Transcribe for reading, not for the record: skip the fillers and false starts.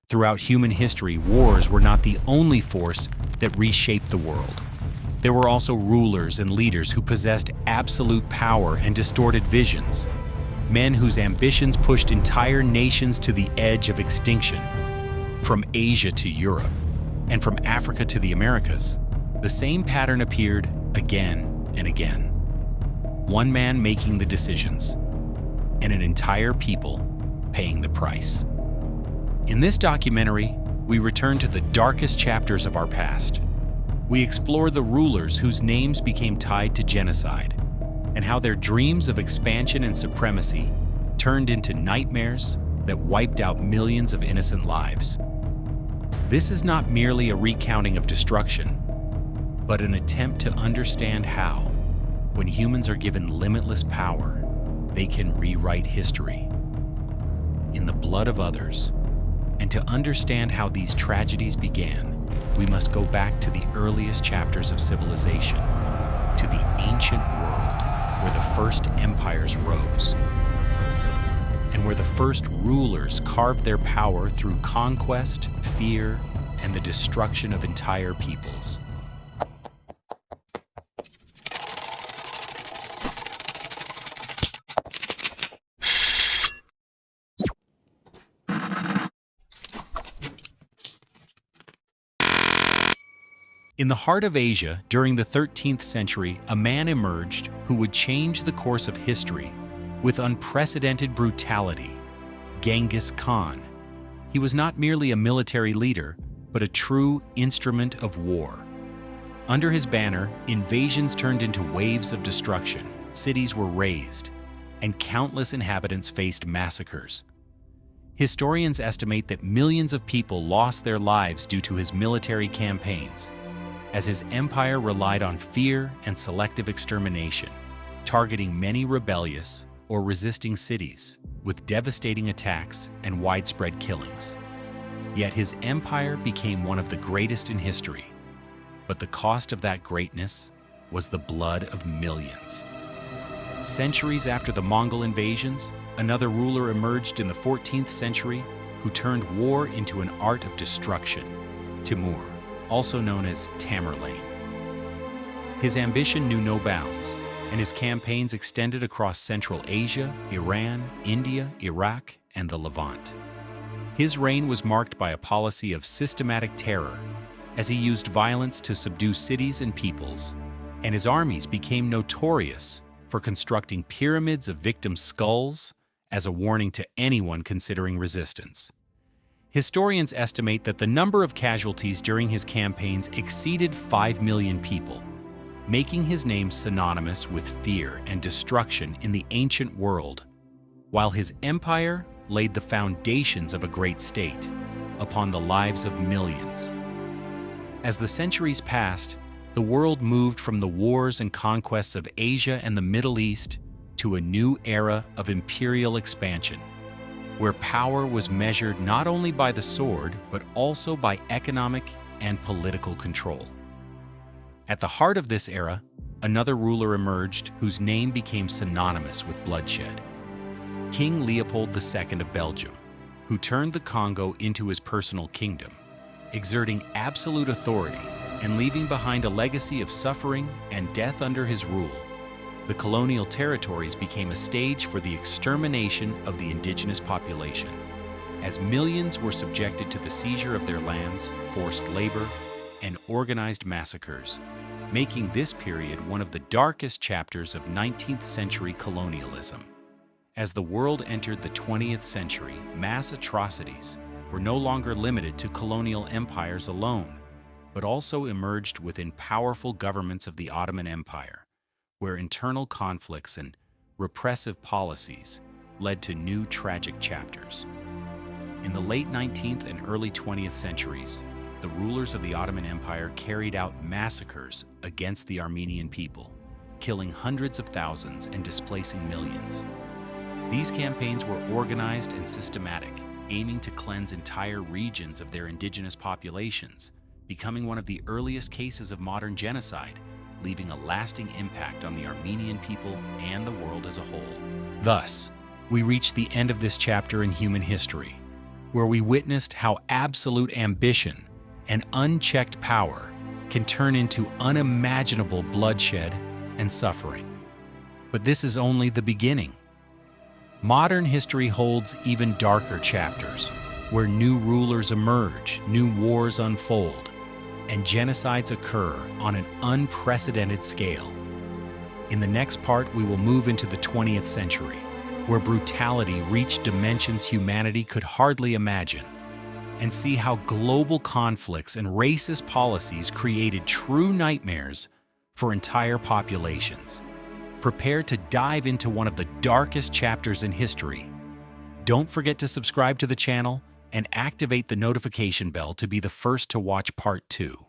Throughout human history, wars were not the only force that reshaped the world. There were also rulers and leaders who possessed absolute power and distorted visions, men whose ambitions pushed entire nations to the edge of extinction. From Asia to Europe, and from Africa to the Americas, the same pattern appeared again and again. One man making the decisions, and an entire people paying the price. In this documentary, we return to the darkest chapters of our past. We explore the rulers whose names became tied to genocide, and how their dreams of expansion and supremacy turned into nightmares that wiped out millions of innocent lives. This is not merely a recounting of destruction, but an attempt to understand how, when humans are given limitless power, they can rewrite history in the blood of others. And to understand how these tragedies began, we must go back to the earliest chapters of civilization, to the ancient world where the first empires rose, and where the first rulers carved their power through conquest, fear, and the destruction of entire peoples. In the heart of Asia, during the 13th century, a man emerged who would change the course of history with unprecedented brutality: Genghis Khan. He was not merely a military leader, but a true instrument of war. Under his banner, invasions turned into waves of destruction, cities were razed, and countless inhabitants faced massacres. Historians estimate that millions of people lost their lives due to his military campaigns, as his empire relied on fear and selective extermination, targeting many rebellious or resisting cities with devastating attacks and widespread killings. Yet his empire became one of the greatest in history, but the cost of that greatness was the blood of millions. Centuries after the Mongol invasions, another ruler emerged in the 14th century who turned war into an art of destruction: Timur, also known as Tamerlane. His ambition knew no bounds, and his campaigns extended across Central Asia, Iran, India, Iraq, and the Levant. His reign was marked by a policy of systematic terror, as he used violence to subdue cities and peoples, and his armies became notorious for constructing pyramids of victim skulls as a warning to anyone considering resistance. Historians estimate that the number of casualties during his campaigns exceeded 5 million people, making his name synonymous with fear and destruction in the ancient world, while his empire laid the foundations of a great state upon the lives of millions. As the centuries passed, the world moved from the wars and conquests of Asia and the Middle East to a new era of imperial expansion, where power was measured not only by the sword, but also by economic and political control. At the heart of this era, another ruler emerged whose name became synonymous with bloodshed: King Leopold II of Belgium, who turned the Congo into his personal kingdom, exerting absolute authority and leaving behind a legacy of suffering and death under his rule. The colonial territories became a stage for the extermination of the indigenous population, as millions were subjected to the seizure of their lands, forced labor, and organized massacres, making this period one of the darkest chapters of 19th century colonialism. As the world entered the 20th century, mass atrocities were no longer limited to colonial empires alone, but also emerged within powerful governments of the Ottoman Empire, where internal conflicts and repressive policies led to new tragic chapters. In the late 19th and early 20th centuries, the rulers of the Ottoman Empire carried out massacres against the Armenian people, killing hundreds of thousands and displacing millions. These campaigns were organized and systematic, aiming to cleanse entire regions of their indigenous populations, becoming one of the earliest cases of modern genocide, leaving a lasting impact on the Armenian people and the world as a whole. Thus, we reach the end of this chapter in human history, where we witnessed how absolute ambition and unchecked power can turn into unimaginable bloodshed and suffering. But this is only the beginning. Modern history holds even darker chapters, where new rulers emerge, new wars unfold, and genocides occur on an unprecedented scale. In the next part, we will move into the 20th century, where brutality reached dimensions humanity could hardly imagine, and see how global conflicts and racist policies created true nightmares for entire populations. Prepare to dive into one of the darkest chapters in history. Don't forget to subscribe to the channel and activate the notification bell to be the first to watch part 2.